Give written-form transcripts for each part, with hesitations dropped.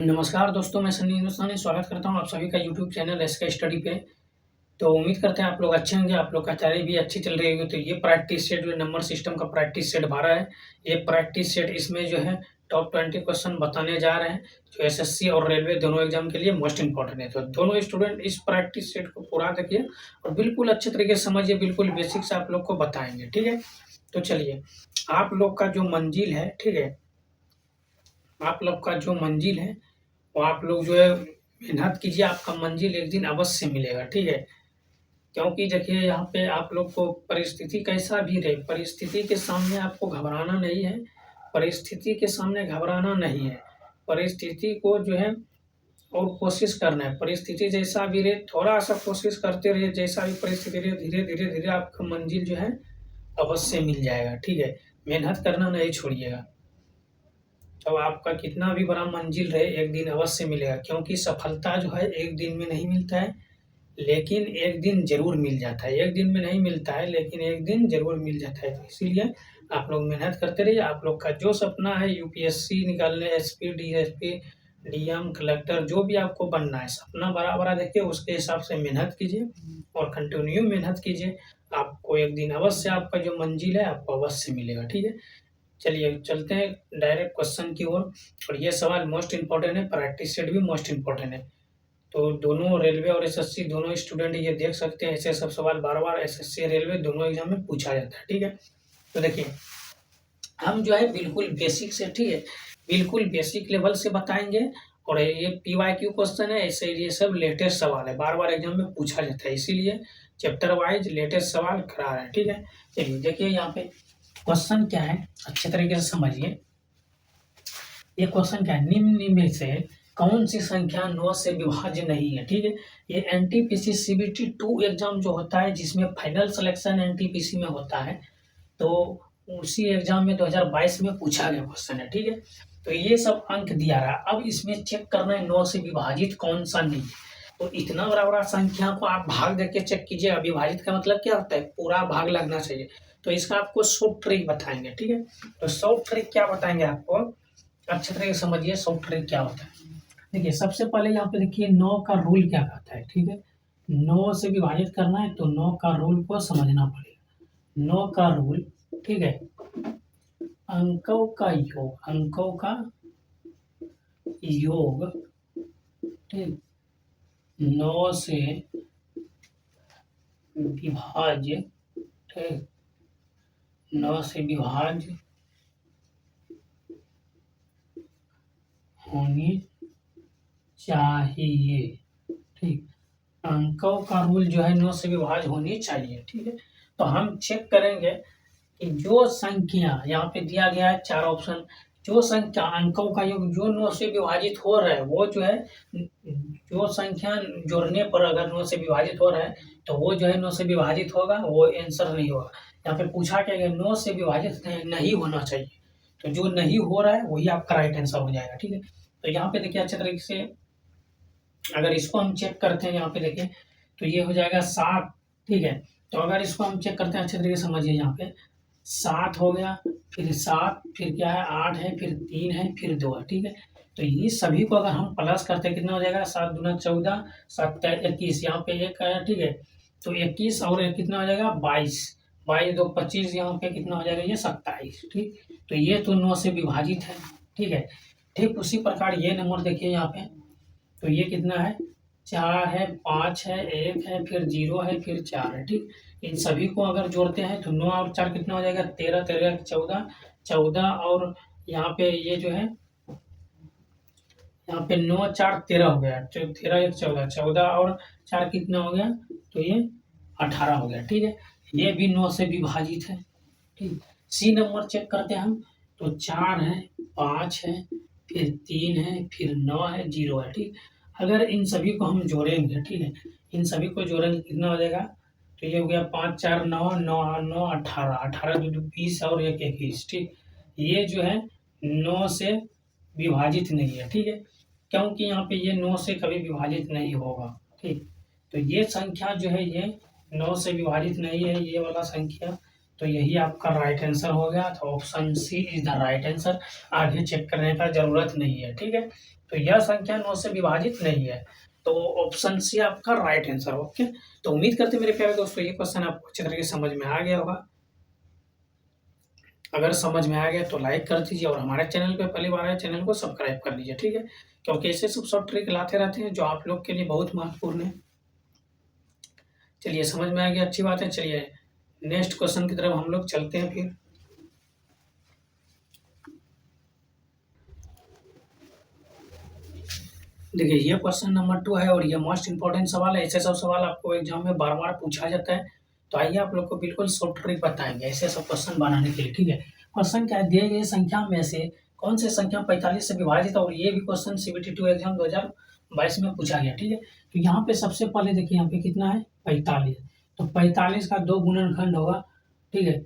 नमस्कार दोस्तों, मैं सन्नी हिंदुस्तानी स्वागत करता हूँ आप सभी का यूट्यूब चैनल एसके स्टडी पे। तो उम्मीद करते हैं आप लोग अच्छे होंगे, आप लोग का तैयारी भी अच्छी चल रही होगी। तो ये प्रैक्टिस सेट जो नंबर सिस्टम का प्रैक्टिस सेट भरा है, ये प्रैक्टिस सेट इसमें जो है टॉप 20 क्वेश्चन बताने जा रहे हैं, जो एसएससी और रेलवे दोनों एग्जाम के लिए मोस्ट इंपॉर्टेंट है। तो दोनों स्टूडेंट इस प्रैक्टिस सेट को पूरा देखिए और बिल्कुल अच्छे तरीके से समझिए, बिल्कुल बेसिक से आप लोग को बताएंगे, ठीक है। तो चलिए, आप लोग का जो मंजिल है, ठीक है, आप लोग का जो मंजिल है वो आप लोग जो है मेहनत कीजिए, आपका मंजिल एक दिन अवश्य मिलेगा, ठीक है। क्योंकि देखिए यहाँ पे आप लोग को परिस्थिति कैसा भी रहे, परिस्थिति के सामने आपको घबराना नहीं है, परिस्थिति के सामने घबराना नहीं है। परिस्थिति को जो है और कोशिश करना है, परिस्थिति जैसा भी रहे थोड़ा-सा कोशिश करते रहिए, जैसा भी परिस्थिति रहे धीरे-धीरे आपका मंजिल जो है अवश्य मिल जाएगा, ठीक है। मेहनत करना नहीं छोड़िएगा। अब आपका कितना भी बड़ा मंजिल रहे, एक दिन अवश्य मिलेगा, क्योंकि सफलता जो है एक दिन में नहीं मिलता है, लेकिन एक दिन ज़रूर मिल जाता है। एक दिन में नहीं मिलता है, लेकिन एक दिन ज़रूर मिल जाता है। तो इसीलिए आप लोग मेहनत करते रहिए। आप लोग का जो सपना है यूपीएससी निकालने, एसपी, डीएसपी, डीएम, कलेक्टर, जो भी आपको बनना है, सपना बड़ा-बड़ा देखिए, उसके हिसाब से मेहनत कीजिए और कंटिन्यू मेहनत कीजिए। आपको एक दिन अवश्य आपका जो मंजिल है, आपको अवश्य मिलेगा, ठीक है। चलिए चलते हैं डायरेक्ट क्वेश्चन की ओर। और ये सवाल मोस्ट इम्पोर्टेंट है, प्रैक्टिस सेट भी मोस्ट इम्पोर्टेंट है। तो दोनों रेलवे और एसएससी दोनों स्टूडेंट ये देख सकते हैं, ऐसे सब सवाल बार-बार एसएससी रेलवे दोनों एग्जाम में पूछा जाता है, ठीक है। तो देखिए, हम जो है बिल्कुल बेसिक से, ठीक है, बिल्कुल बेसिक लेवल से बताएँगे। और ये पीवाईक्यू क्वेश्चन है, ऐसे ये सब लेटेस्ट सवाल है, बार-बार एग्जाम में पूछा जाता है, इसीलिए चैप्टर वाइज लेटेस्ट सवाल करा रहे हैं, ठीक है। चलिए देखिए यहाँ पे क्वेश्चन क्या है, अच्छे तरीके से समझिए। ये क्वेश्चन क्या है, निम्न में से कौन सी संख्या 9 से विभाज्य नहीं है, ठीक है। ये एनटीपीसी सीबीटी 2 एग्जाम जो होता है, जिसमें फाइनल सिलेक्शन एनटीपीसी में होता है, तो उसी एग्जाम में 2022 में पूछा गया क्वेश्चन है, ठीक है। तो ये सब अंक दिया रहा है, अब इसमें चेक करना है 9 से विभाजित कौन सा नहीं है। तो इतना बड़ा-बड़ा संख्या को आप भाग देके चेक कीजिएगा। विभाजित का मतलब क्या होता है, पूरा भाग लगना चाहिए। तो इसका आपको शॉर्ट ट्रिक बताएँगे, ठीक है। तो शॉर्ट ट्रिक क्या बताएँगे आपको, अच्छे तरीके से समझिए शॉर्ट ट्रिक क्या होता है। देखिए सबसे पहले यहाँ पे देखिए 9 का रूल क्या कहता है, ठीक है। 9 से विभाजित करना है तो 9 का रूल को समझना पड़ेगा। 9 का रूल, ठीक है, अंकों का योग, अंकों का योग, ठीक, 9 से विभाज्य, ठीक, 9 से विभाज्य होनी चाहिए, ठीक। अंकों का रूल जो है 9 से विभाज्य होनी चाहिए, ठीक है। तो हम चेक करेंगे कि जो संख्या यहाँ पे दिया गया है 4 ऑप्शन, जो संख्या अंकों का योग जो 9 से विभाजित हो रहा है, वो जो है जो संख्या जोड़ने पर अगर 9 से विभाजित हो रहा है, तो वो जो है 9 से विभाजित होगा, वो आंसर नहीं होगा। यहाँ पे पूछा क्या गया, 9 से विभाजित नहीं होना चाहिए, तो जो नहीं हो रहा है वही आपका राइट आंसर हो जाएगा, ठीक है। तो यहाँ पे देखिए अच्छे तरीके से अगर इसको हम चेक करते हैं, यहाँ पे देखिए तो ये हो जाएगा 7, ठीक है। तो अगर इसको हम चेक करते हैं अच्छे तरीके से समझिए, यहाँ पे 7 हो गया, फिर 7, फिर क्या है 8 है, फिर 3 है, फिर 2 है, ठीक है। तो ये सभी को अगर हम प्लस करते हैं कितना हो जाएगा, 7 दूना 14, 7 21, यहाँ पे 1 आया, ठीक है। तो 21 और कितना हो जाएगा 22, 22 2 25, यहाँ पे कितना हो जाएगा ये 27, ठीक। तो ये तो 9 से विभाजित है, ठीक है। ठीक उसी प्रकार ये नंबर देखिए यहाँ पे, तो ये कितना है 4 है, 5 है, 1 है, फिर 0 है, फिर 4 है, ठीक। इन सभी को अगर जोड़ते हैं तो 9 और 4 कितना हो जाएगा 13, 13 14, 14 और यहाँ पे ये जो है यहाँ पे 9 4 13 हो गया, 13 1 14, 14 और 4 कितना हो गया, तो ये 18 हो गया, ठीक है। ये भी 9 से विभाजित है, ठीक। सी नंबर चेक करते हैं हम, तो 4 है, 5 है, फिर 3 है, फिर 9 है, 0 है, ठीक। अगर इन सभी को हम जोड़ेंगे, ठीक है, इन सभी को जोड़ेंगे कितना हो जाएगा, तो ये हो गया 5 4 9 9 9 18, 18 2 2 20 और 1 21, ठीक। ये जो है 9 से विभाजित नहीं है, ठीक है, क्योंकि यहाँ पे ये 9 से कभी विभाजित नहीं होगा, ठीक। तो ये संख्या जो है ये 9 से विभाजित नहीं है, ये वाला संख्या, तो यही आपका राइट आंसर हो गया। तो option C is the right answer, आगे चेक करने का ज़रूरत नहीं है, ठीक है। तो यह संख्या 9 से विभाजित नहीं है। तो ऑप्शन सी आपका राइट आंसर। ओके, तो उम्मीद करते हैं मेरे प्यारे दोस्तों ये क्वेश्चन आपको अच्छी तरीके से समझ में आ गया होगा। अगर समझ में आ गया तो लाइक कर दीजिए और हमारे चैनल पे पहली बार आए चैनल को सब्सक्राइब कर लीजिए, ठीक है, क्योंकि ऐसे सब शॉर्ट ट्रिक लाते रहते हैं जो आप लोग के लिए बहुत महत्वपूर्ण है। चलिए समझ में आ गया, अच्छी बात है। चलिए नेक्स्ट क्वेश्चन की तरफ हम लोग चलते हैं फिर। देखिए ये क्वेश्चन नंबर 2 है और ये मोस्ट इंपॉर्टेंट सवाल है। ऐसे सब सवाल आपको एग्जाम में बार-बार पूछा जाता है। तो आइए आप लोग को बिल्कुल शॉर्ट ट्रिक बताएँगे ऐसे सब क्वेश्चन बनाने के लिए, ठीक है। क्वेश्चन क्या है, दिए गए संख्या में से कौन सी संख्या 45 से विभाजित है, और ये भी क्वेश्चन सीबीटी 2 एग्जाम 2022 में पूछा गया, ठीक है। तो यहाँ पे सबसे पहले देखिए यहाँ पे कितना है 45। तो 45 का 2 गुणनखंड होगा, ठीक है।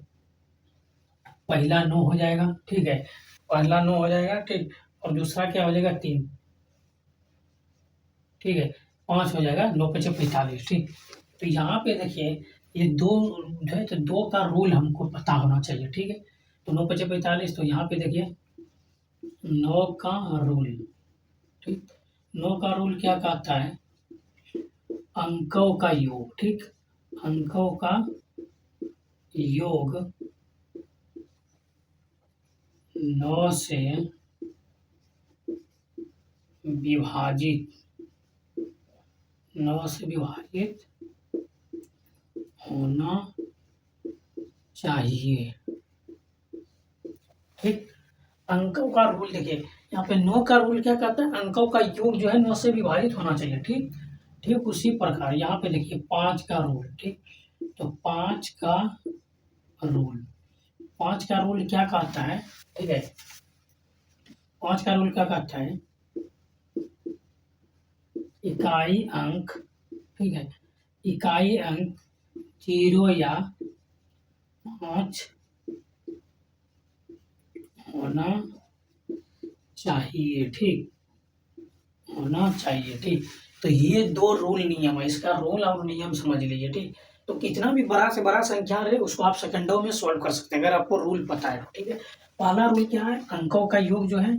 पहला 9 हो जाएगा, ठीक है। पहला 9 हो जाएगा, ठीक, और दूसरा क्या हो जाएगा 3, ठीक है। 5 हो जाएगा, 9 पचे 45, ठीक। तो यहाँ पे देखिए ये 2 जो है, तो 2 का रूल हमको पता होना चाहिए, ठीक है। तो 9 पचे 45, तो यहाँ पे देखिए 9 का रूल, ठीक। 9 का रूल क्या कहता है, अंकों का योग, ठीक। अंकों का योग 9 से विभाजित 9 से विभाजित होना चाहिए, ठीक। अंकों का रूल देखिए यहाँ पे 9 का रूल क्या कहता है, अंकों का योग जो है 9 से विभाजित होना चाहिए, ठीक। ठीक उसी प्रकार यहाँ पे देखिए 5 का रूल, ठीक। तो 5 का रूल, 5 का रूल क्या कहता है, ठीक है। 5 का रूल क्या कहता है, इकाई अंक, ठीक है, इकाई अंक 0 या 5 होना चाहिए, ठीक, होना चाहिए, ठीक। तो ये 2 रूल नियम है, इसका रूल और नियम समझ लीजिए, ठीक। तो कितना भी बड़ा से बड़ा संख्या रहे उसको आप सेकंडों में सॉल्व कर सकते हैं अगर आपको रूल पता है, ठीक है। पहला रूल क्या है, अंकों का योग जो है,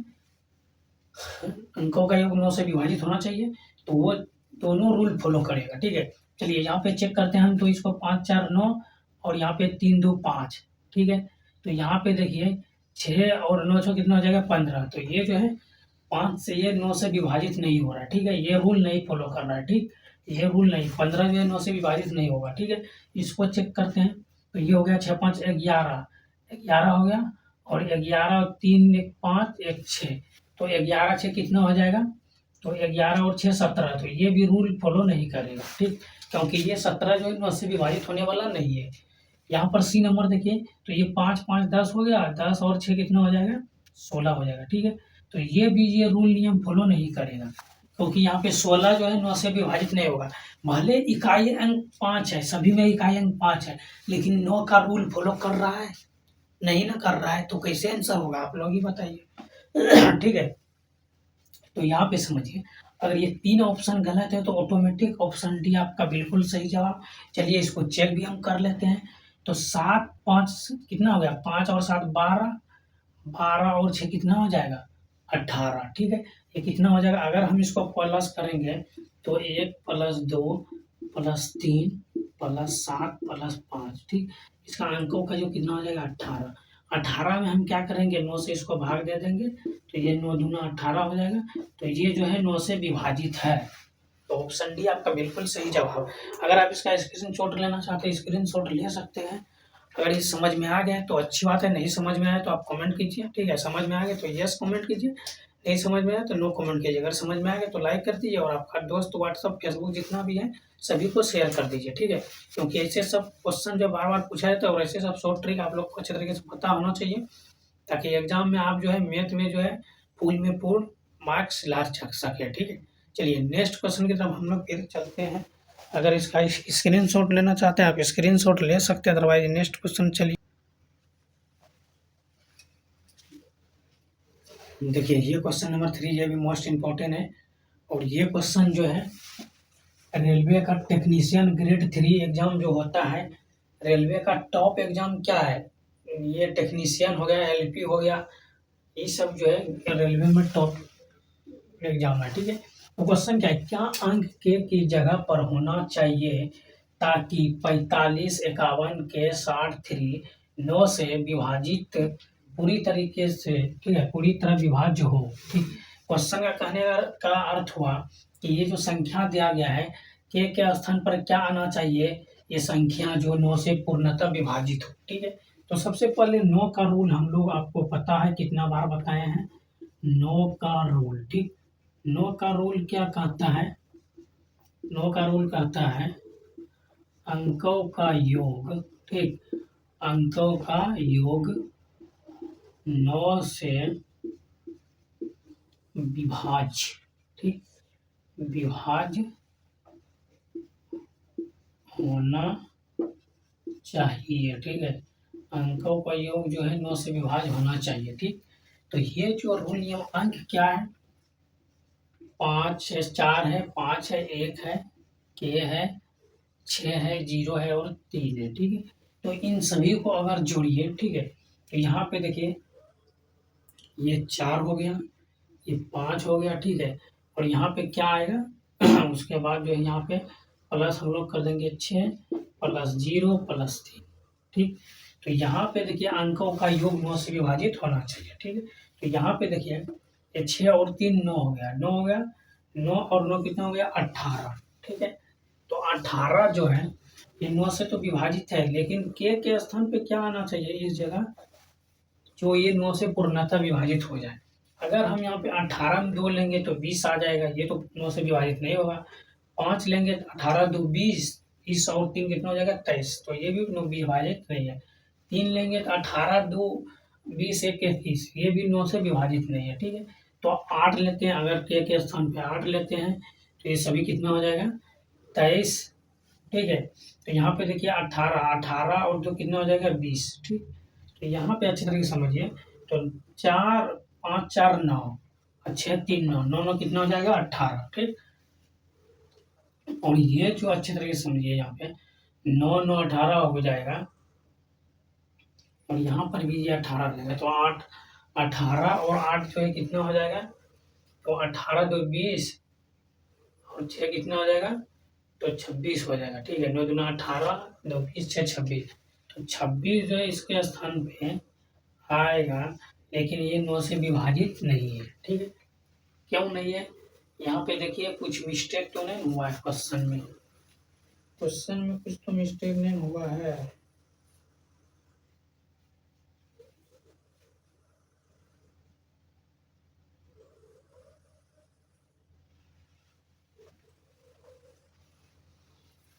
अंकों का योग 9 से विभाजित होना चाहिए, तो वो दोनों रूल फॉलो करेगा, ठीक है। चलिए यहाँ पे चेक करते हैं हम, तो इसको 5 4 9 और यहाँ पे 3 2 5, ठीक है। तो यहाँ पे देखिए 6 और 9 छः कितना हो जाएगा 15। तो ये जो है 5 से ये 9 से विभाजित नहीं हो रहा है, ठीक है। ये रूल नहीं फॉलो कर रहा है, ठीक। ये रूल नहीं, 15 जो है 9 से विभाजित नहीं होगा, ठीक है। इसको चेक करते हैं, तो ये हो गया 6 5 11, 11 हो गया, और 11 और 3 1 5 1 6, तो 11 6 कितना हो जाएगा, तो 11 और 6 17। तो ये भी रूल फॉलो नहीं करेगा, ठीक, क्योंकि ये 17 जो है 9 से विभाजित होने वाला नहीं है। यहाँ पर सी नंबर देखिए, तो ये 5 5 10 हो गया, 10 और 6 कितना हो जाएगा 16 हो जाएगा, ठीक है। तो ये भी ये रूल नियम फॉलो नहीं करेगा, क्योंकि यहाँ पे 16 जो है 9 से विभाजित नहीं होगा। भले इकाई अंक 5 है, सभी में इकाई अंक 5 है, लेकिन 9 का रूल फॉलो कर रहा है, नहीं ना कर रहा है, तो कैसे आंसर होगा आप लोग ही बताइए। ठीक है, तो यहाँ पे समझिए, अगर ये 3 ऑप्शन गलत है तो ऑटोमेटिक ऑप्शन डी आपका बिल्कुल सही जवाब। चलिए इसको चेक भी हम कर लेते हैं। तो 7 5 कितना हो गया, 5 और 7 12, 12 और 6 कितना हो जाएगा 18, ठीक है। ये कितना हो जाएगा, अगर हम इसको प्लस करेंगे तो 1 + 2 + 3 + 7 + 5, ठीक। इसका अंकों का जो कितना हो जाएगा 18। 18 में हम क्या करेंगे, 9 से इसको भाग दे देंगे, तो ये 9 दूना 18 हो जाएगा। तो ये जो है 9 से विभाजित है, तो ऑप्शन डी आपका बिल्कुल सही जवाब। अगर आप इसका स्क्रीनशॉट लेना चाहते हैं स्क्रीनशॉट ले सकते हैं। अगर ये समझ में आ गया तो अच्छी बात है, नहीं समझ में आया तो आप कमेंट कीजिए, ठीक है। समझ में आ गया तो यस कमेंट कीजिए, नहीं समझ में आया तो नो कमेंट कीजिए। अगर समझ में आ गया तो लाइक कर दीजिए और आपका दोस्त व्हाट्सअप फेसबुक जितना भी है सभी को शेयर कर दीजिए, ठीक है। क्योंकि ऐसे सब क्वेश्चन जो बार बार पूछा जाता है और ऐसे सब शॉर्ट ट्रिक आप लोग को अच्छे तरीके से पता होना चाहिए, ताकि एग्जाम में आप जो है मैथ में जो है फुल में फुल मार्क्स ला सके, ठीक है। चलिए नेक्स्ट क्वेश्चन की तरफ हम लोग फिर चलते हैं। अगर इसका स्क्रीनशॉट लेना चाहते हैं आप स्क्रीनशॉट ले सकते हैं, अदरवाइज नेक्स्ट क्वेश्चन चलिए। देखिए ये क्वेश्चन नंबर 3, ये भी मोस्ट इम्पोर्टेंट है, और ये क्वेश्चन जो है रेलवे का टेक्नीशियन ग्रेड 3 एग्जाम जो होता है, रेलवे का टॉप एग्जाम क्या है, ये टेक्नीशियन हो गया, एलपी हो गया, ये सब जो है रेलवे में टॉप एग्जाम में, ठीक है। तो क्वेश्चन क्या है, क्या अंक के की जगह पर होना चाहिए ताकि 45 51 के 63 9 से विभाजित पूरी तरीके से, ठीक है, पूरी तरह विभाज्य हो, ठीक। क्वेश्चन का कहने का अर्थ हुआ कि ये जो संख्या दिया गया है के स्थान पर क्या आना चाहिए, ये संख्या जो 9 से पूर्णतः विभाजित हो, ठीक है। तो सबसे पहले 9 का रूल हम लोग आपको पता है कितना बार बताए हैं, 9 का रूल, ठीक। 9 का रूल क्या कहता है, 9 का रूल कहता है अंकों का योग, ठीक, अंकों का योग 9 से विभाज्य, ठीक, विभाज्य होना चाहिए, ठीक है। अंकों का योग जो है 9 से विभाज्य होना चाहिए, ठीक। तो ये जो रूल नियम, अंक क्या है, 5 है, 4 है, 5 है, 1 है, के है, 6 है, 0 है और 3 है, ठीक है। तो इन सभी को अगर जोड़िए, ठीक है, तो यहाँ पे देखिए ये 4 हो गया, ये 5 हो गया, ठीक है। और यहाँ पे क्या आएगा उसके बाद जो है यहाँ पे प्लस हम लोग कर देंगे 6 प्लस 0 प्लस 3, ठीक। तो यहाँ पे देखिए अंकों का योग 9 से विभाजित होना चाहिए, ठीक है। तो यहाँ पे देखिए ये 6 और 3 9 हो गया, 9 हो गया, 9 और 9 कितना हो गया 18, ठीक है। तो 18 जो है ये 9 से तो विभाजित है, लेकिन के स्थान पे क्या आना चाहिए इस जगह, जो ये 9 से पूर्णतः विभाजित हो जाए। अगर हम यहाँ पे 18 में 2 लेंगे तो 20 आ जाएगा, ये तो 9 से विभाजित नहीं होगा। 5 लेंगे तो 18 2 20, 20 और 3 कितना हो जाएगा 23, तो ये भी 9 विभाजित नहीं है। 3 लेंगे तो 18 2 20 1 31, ये भी 9 से विभाजित नहीं है, ठीक है। तो 8 लेते हैं, अगर के स्थान पे 8 लेते हैं तो ये सभी कितना हो जाएगा 23, ठीक है। तो यहाँ पे देखिए 18 और 2 कितना हो जाएगा 20, ठीक। तो यहाँ पे अच्छी तरीके से समझिए, तो 4 5 4 9 और 6 3 9 9 9 कितना हो जाएगा 18, ठीक। और ये जो अच्छे तरीके से समझिए, यहाँ पे 9 9 18 हो जाएगा, और यहाँ पर भी ये 18 रहेगा, तो 8 18 और 8 जो है कितना हो जाएगा, तो 18 2 20 और 6 कितना हो जाएगा, तो 26 हो जाएगा, ठीक है। 9 दूना 18 2 20 6 26, तो 26 जो है इसके स्थान पे आएगा, लेकिन ये 9 से विभाजित नहीं है, ठीक है। क्यों नहीं है, यहाँ पे देखिए कुछ मिस्टेक तो नहीं हुआ है क्वेश्चन में, क्वेश्चन में कुछ तो मिस्टेक नहीं हुआ है।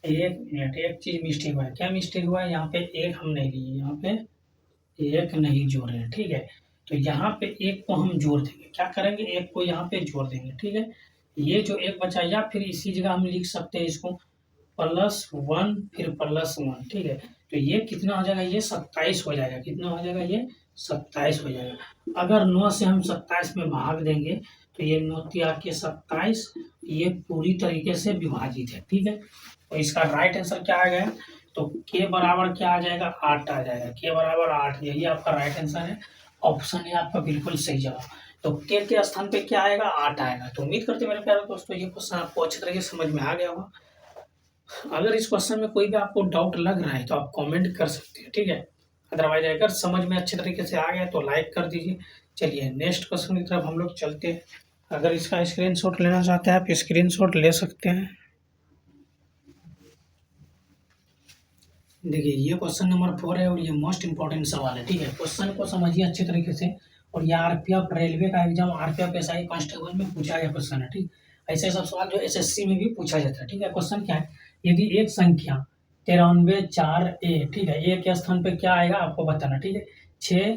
एक मिनट, एक चीज मिस्टेक हुआ है, क्या मिस्टेक हुआ है, यहाँ पे एक हम नहीं लिए, यहाँ पे एक नहीं जोड़ रहे हैं, ठीक है। तो यहाँ पे एक को हम जोड़ देंगे, क्या करेंगे, एक को यहाँ पे जोड़ देंगे, ठीक है। ये जो एक बचा, या फिर इसी जगह हम लिख सकते हैं इसको +1 फिर +1, ठीक है। तो ये कितना हो जाएगा, ये 27 हो जाएगा, कितना हो जाएगा, ये 27 हो जाएगा। अगर 9 से हम 27 में भाग देंगे तो ये 9 तिया के 27, ये पूरी तरीके से विभाजित है, ठीक है। तो इसका राइट आंसर क्या आ गया, तो के बराबर क्या आ जाएगा 8 आ जाएगा, के बराबर 8, यही आपका राइट आंसर है, ऑप्शन है आपका बिल्कुल सही जवाब। तो के स्थान पे क्या आएगा 8 आएगा। तो उम्मीद करते हैं मेरे प्यारे दोस्तों ये क्वेश्चन आपको अच्छी तरीके से समझ में आ गया होगा। अगर इस क्वेश्चन में कोई भी आपको डाउट लग रहा है तो आप कमेंट कर सकते हैं, ठीक है। अदरवाइज अगर समझ में अच्छे तरीके से आ गया तो लाइक कर दीजिए। चलिए नेक्स्ट क्वेश्चन की तरफ हम लोग चलते हैं। अगर इसका स्क्रीनशॉट लेना चाहते हैं आप स्क्रीनशॉट ले सकते हैं। देखिए ये क्वेश्चन नंबर 4 है और ये मोस्ट इंपॉर्टेंट सवाल है, ठीक है। क्वेश्चन को समझिए अच्छे तरीके से, और ये आरपीएफ रेलवे का एग्जाम, आरपीएफ एसआई कांस्टेबल में पूछा गया क्वेश्चन है, ठीक। ऐसे सब सवाल जो एसएससी में भी पूछा जाता है, ठीक है। क्वेश्चन क्या है, यदि एक संख्या 93 4 ए, ठीक है, ए के स्थान पे क्या आएगा आपको बताना, ठीक है। 6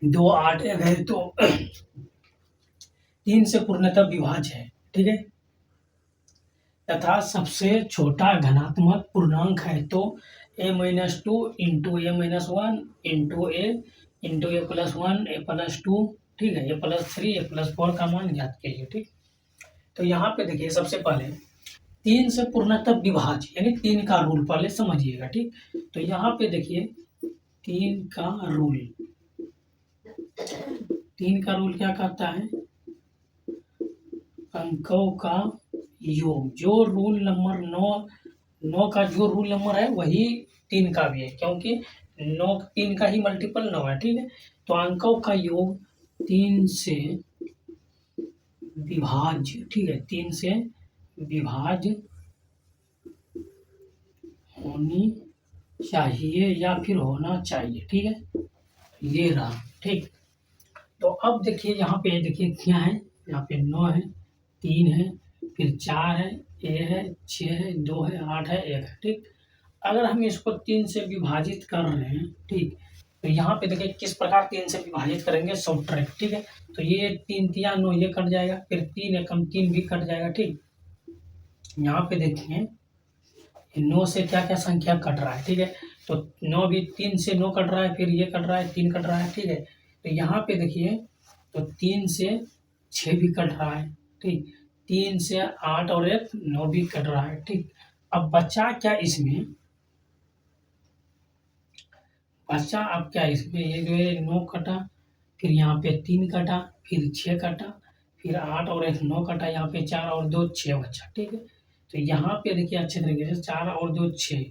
2 8 है तो 3 से पूर्णतः विभाज्य है, ठीक है। तथा सबसे छोटा धनात्मक पूर्णांक है तो a-2 into a-1 into a+1 a+2, ठीक है, a+3 a+4 का मान ज्ञात कीजिए, ठीक। तो यहाँ पे देखिए सबसे पहले 3 से पूर्णतः विभाज्य यानी 3 का रूल पहले समझिएगा, ठीक। तो यहाँ पे देखिए 3 का रूल, 3 का रूल क्या कहता है, अंकों का योग। जो रूल नंबर 9 का जो रूल नंबर है वही 3 का भी है, क्योंकि 9 3 का ही मल्टीपल 9 है। ठीक है, तो अंकों का योग 3 से विभाज्य, ठीक है, 3 से विभाज्य होनी चाहिए या फिर होना चाहिए। ठीक है, ये रहा। ठीक, तो अब देखिए यहाँ पे, देखिए क्या है, यहाँ पे 9 है, 3 है, फिर 4 है, ए है, 6 है, 2 है, 8 है, 1 है। ठीक, अगर हम इसको 3 से विभाजित कर रहे हैं, ठीक, तो यहाँ पे देखिए किस प्रकार 3 से विभाजित करेंगे, सब्ट्रैक्ट। ठीक है, तो ये 3 तिया 9, ये कट जाएगा, फिर 3 एकम 3 भी कट जाएगा। ठीक, यहाँ पे देखिए 9 से क्या क्या संख्या कट रहा है। ठीक है, तो 9 भी, 3 से 9 कट रहा है, फिर ये कट रहा है, 3 कट रहा है। ठीक है, तो यहाँ पे देखिए, तो 3 से 6 भी कट रहा है। ठीक, 3 से 8 और 1 9 भी कट रहा है। ठीक, अब बचा क्या इसमें, बचा अब क्या इसमें, ये जो है 9 कटा, फिर यहाँ पे 3 कटा, फिर 6 कटा, फिर 8 और 1 9 कटा, यहाँ पे 4 और 2 6 बचा। ठीक है, तो यहाँ पे देखिए अच्छे तरीके से 4 और 2 6।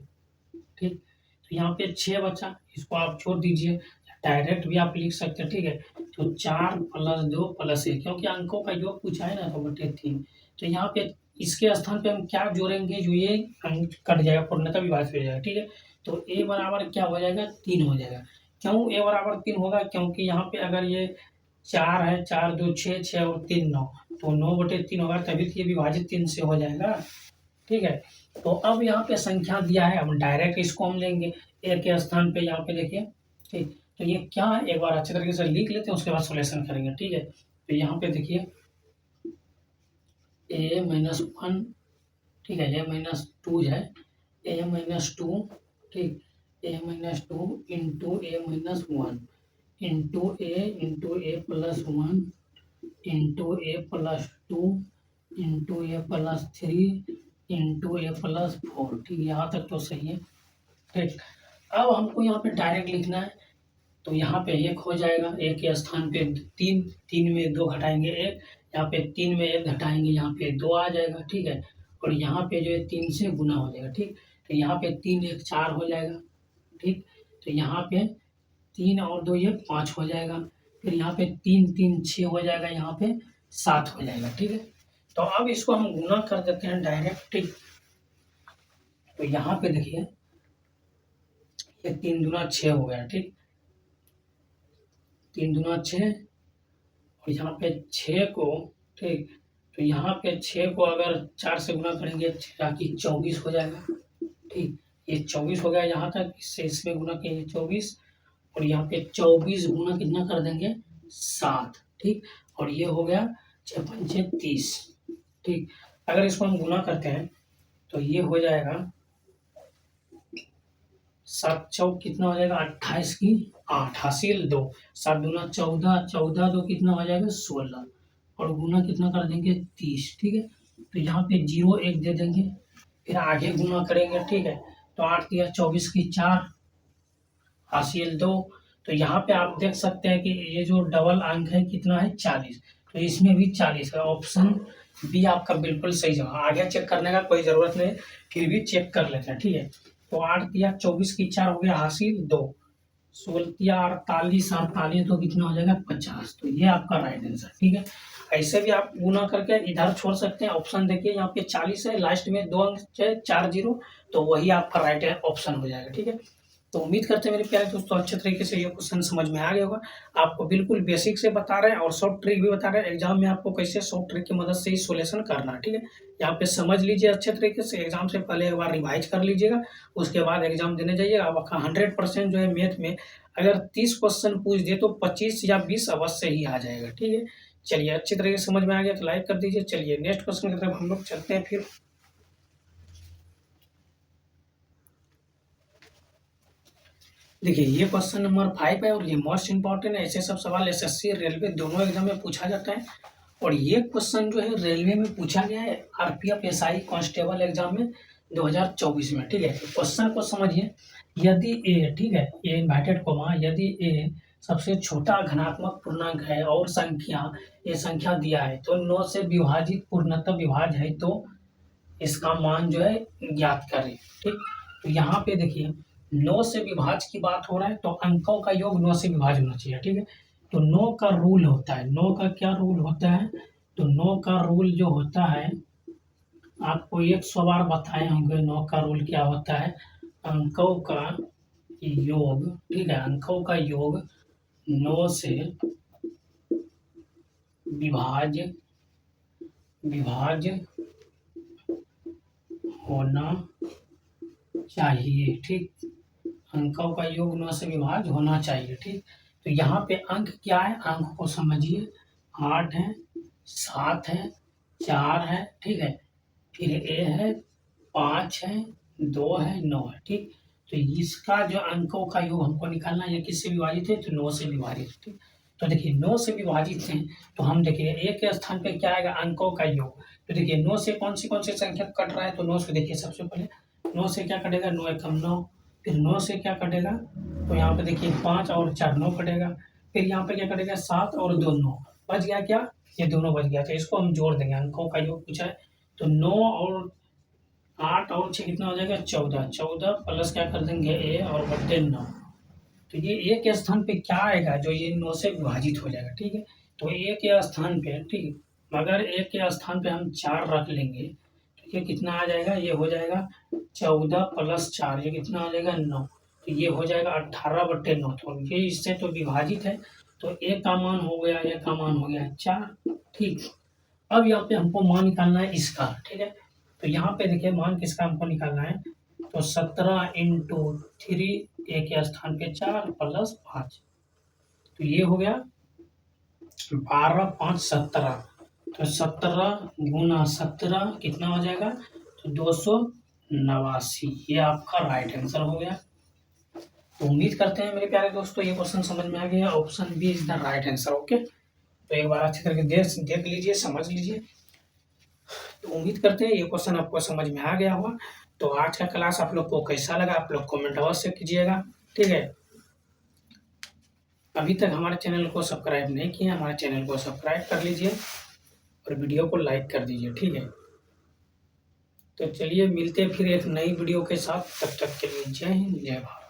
ठीक, तो यहाँ पे 6 बचा, इसको आप छोड़ दीजिए, डायरेक्ट भी आप लिख सकते हैं। ठीक है, तो 4 प्लस 2 प्लस 1, क्योंकि अंकों का योग पूछा है ना, तो बटे 3। तो यहाँ पे इसके स्थान पे हम क्या जोड़ेंगे, जो ये अंक कट जाएगा, पूर्णतः विभाजित हो जाएगा। ठीक है, तो ए बराबर क्या हो जाएगा, 3 हो जाएगा। क्यों ए बराबर 3 होगा, क्योंकि यहाँ पे अगर ये 4 है, 4 2 6, 6 और 3 9, तो 9/3 होगा, तभी तो ये विभाजित 3 से हो जाएगा। ठीक है, तो अब यहाँ पे संख्या दिया है, हम डायरेक्ट इसको हम लेंगे ए के स्थान पे, यहाँ पे देखिए। ठीक, तो ये क्या है, एक बार अच्छे तरीके से लिख लेते हैं, उसके बाद सोल्यूशन करेंगे। ठीक है, तो यहाँ पे देखिए a-1, ठीक है, a-2 है, a-2, ठीक, a-2 into a-1 into a plus 1 into a plus 2 into a plus 3 into a plus 4। ठीक, यहाँ तक तो सही है। ठीक, अब हमको यहाँ पे डायरेक्ट लिखना है, तो यहाँ पे 1 हो जाएगा, 1 के स्थान पे 3, 3 में 2 घटाएंगे 1, यहाँ पे 3 में 1 घटाएंगे, यहाँ पे 2 आ जाएगा। ठीक है, और यहाँ पे जो है 3 से गुना हो जाएगा। ठीक, तो यहाँ पे 3 1 4 हो जाएगा। ठीक, तो यहाँ पे 3 और 2 ये 5 हो जाएगा, फिर यहाँ पे 3 3 6 हो जाएगा, यहाँ पे 7 हो जाएगा। ठीक है, तो अब इसको हम गुना कर देते हैं डायरेक्ट। ठीक, तो यहाँ पे देखिए ये 3 दूना 6 हो गया। ठीक, 3 दूना 6, और यहाँ पे 6 को, ठीक, तो यहाँ पे 6 को अगर 4 से गुना करेंगे, 24 हो जाएगा। ठीक, ये 24 हो गया यहाँ तक, इससे इसमें गुना किए 24, और यहाँ पे 24 गुना कितना कर देंगे, 7। ठीक, और ये हो गया 6 पंचे 30। ठीक, अगर इसको हम गुना करते हैं तो ये हो जाएगा 7 चौक कितना हो जाएगा, 28 की 8 हासिल 2, 7 दूना 14, 14 2 कितना हो जाएगा 16, और गुना कितना कर देंगे 30। ठीक है, तो यहाँ पे 0 1 दे देंगे, फिर आगे गुना करेंगे। ठीक है, तो 8 दिया 24 की 4 हासिल 2। तो यहाँ पे आप देख सकते हैं कि ये जो डबल अंक है कितना है 40, तो इसमें भी 40 है। ऑप्शन बी आपका बिल्कुल सही जवाब। आगे चेक करने का कोई ज़रूरत नहीं, फिर भी चेक कर लेते हैं। ठीक है, तो 8 दिया 24 की 4 हो गया हासिल 2, 16 दिया 48, 48 तो कितना हो जाएगा 50। तो ये आपका राइट आंसर। ठीक है, ऐसे भी आप गुना करके इधर छोड़ सकते हैं। ऑप्शन देखिए यहाँ पे 40 है, लास्ट में 2 अंक है 4 0, तो वही आपका राइट ऑप्शन हो जाएगा। ठीक है, तो उम्मीद करते हैं मेरे प्यारे दोस्तों अच्छे तरीके से ये क्वेश्चन समझ में आ गया होगा। आपको बिल्कुल बेसिक से बता रहे हैं और शॉर्ट ट्रिक भी बता रहे हैं, एग्जाम में आपको कैसे शॉर्ट ट्रिक की मदद से ही सोल्यूशन करना है। ठीक है, यहाँ पे समझ लीजिए अच्छे तरीके से, एग्जाम से पहले एक बार रिवाइज कर लीजिएगा, उसके बाद एग्जाम देने जाइएगा। आपका 100% जो है मैथ में अगर 30 क्वेश्चन पूछ दे तो 25 या 20 अवश्य ही आ जाएगा। ठीक है, चलिए अच्छी तरीके से समझ में आ गया तो लाइक कर दीजिए। चलिए नेक्स्ट क्वेश्चन की तरफ हम लोग चलते हैं। फिर देखिए ये क्वेश्चन नंबर 5 है और ये मोस्ट इंपॉर्टेंट है। ऐसे सब सवाल एसएससी रेलवे दोनों एग्जाम में पूछा जाता है, और ये क्वेश्चन जो है रेलवे में पूछा गया है आरपीएफ एसआई कांस्टेबल एग्जाम में 2024 में। ठीक है, क्वेश्चन को समझिए। यदि ए, ठीक है, ए इन्वर्टेड कोमा, यदि ए सबसे छोटा धनात्मक पूर्णांक है और ये संख्या दिया है, तो 9 से विभाजित पूर्णतः विभाज्य है, तो इसका मान जो है ज्ञात करें। ठीक, तो यहाँ पे देखिए 9 से विभाज्य की बात हो रहा है, तो अंकों का योग 9 से विभाज्य होना चाहिए। ठीक है, तो 9 का रूल होता है, 9 का क्या रूल होता है, तो 9 का रूल जो होता है आपको 100 बार बताए होंगे। 9 का रूल क्या होता है, अंकों का योग। ठीक है, अंकों का योग 9 से विभाज्य होना चाहिए। ठीक, अंकों का योग 9 से विभाज्य होना चाहिए। ठीक, तो यहाँ पे अंक क्या है, अंक को समझिए। 8 है, 7 है, 4 है, ठीक है, फिर ए है, 5 है, 2 है, 9 है। ठीक, तो इसका जो अंकों का योग हमको निकालना है, ये किससे विभाजित है, तो 9 से विभाजित। ठीक, तो देखिए 9 से विभाजित है, तो हम देखिए ए के स्थान पे क्या आएगा, अंकों का योग। तो देखिए 9 से कौन सी संख्या कट रहा है, तो 9 से देखिए सबसे पहले 9 से क्या कटेगा, 9 एकम 9, फिर 9 से क्या कटेगा, तो यहाँ पे देखिए 5 और 4 9 कटेगा, फिर यहाँ पे क्या कटेगा 7 और 2 9, बच गया क्या, ये दोनों बच गया। तो इसको हम जोड़ देंगे, अंकों का योग पूछा है, तो 9 और 8 और 6 कितना हो जाएगा, 14, 14 प्लस क्या कर देंगे ए और बटे 9, तो ये ए के स्थान पे क्या आएगा, जो ये 9 से विभाजित हो जाएगा। ठीक है, तो ए के स्थान पे, ठीक है, मगर ए के स्थान पे हम 4 रख लेंगे, तो ये कितना आ जाएगा, ये हो जाएगा 14 प्लस 4, ये कितना हो जाएगा 9, तो ये हो जाएगा 18/9। तो ये इससे तो विभाजित है, तो ए का मान हो गया, ए का मान हो गया 4। ठीक, अब यहाँ पे हमको मान निकालना है इसका। ठीक है, तो यहाँ पे देखिए मान किसका हमको निकालना है, तो 17 × 3, ए के स्थान पे 4 प्लस 5, तो ये हो गया 12 5 17, तो 17 गुना 17 कितना हो जाएगा, तो 289, ये आपका राइट आंसर हो गया। तो उम्मीद करते हैं मेरे प्यारे दोस्तों ये क्वेश्चन समझ में आ गया, option B is the right answer. Okay, तो एक बार अच्छी करके देख लीजिए, समझ लीजिए। तो उम्मीद करते हैं ये क्वेश्चन आपको समझ में आ गया होगा। तो आज का क्लास आप लोग को कैसा लगा, आप लोग कमेंट अवश्य कीजिएगा। ठीक है, अभी तक हमारे चैनल को सब्सक्राइब नहीं किया, हमारे चैनल को सब्सक्राइब कर लीजिए और वीडियो को लाइक कर दीजिए। ठीक है, तो चलिए मिलते हैं फिर एक नई वीडियो के साथ, तब तक के लिए जय हिंद जय भारत।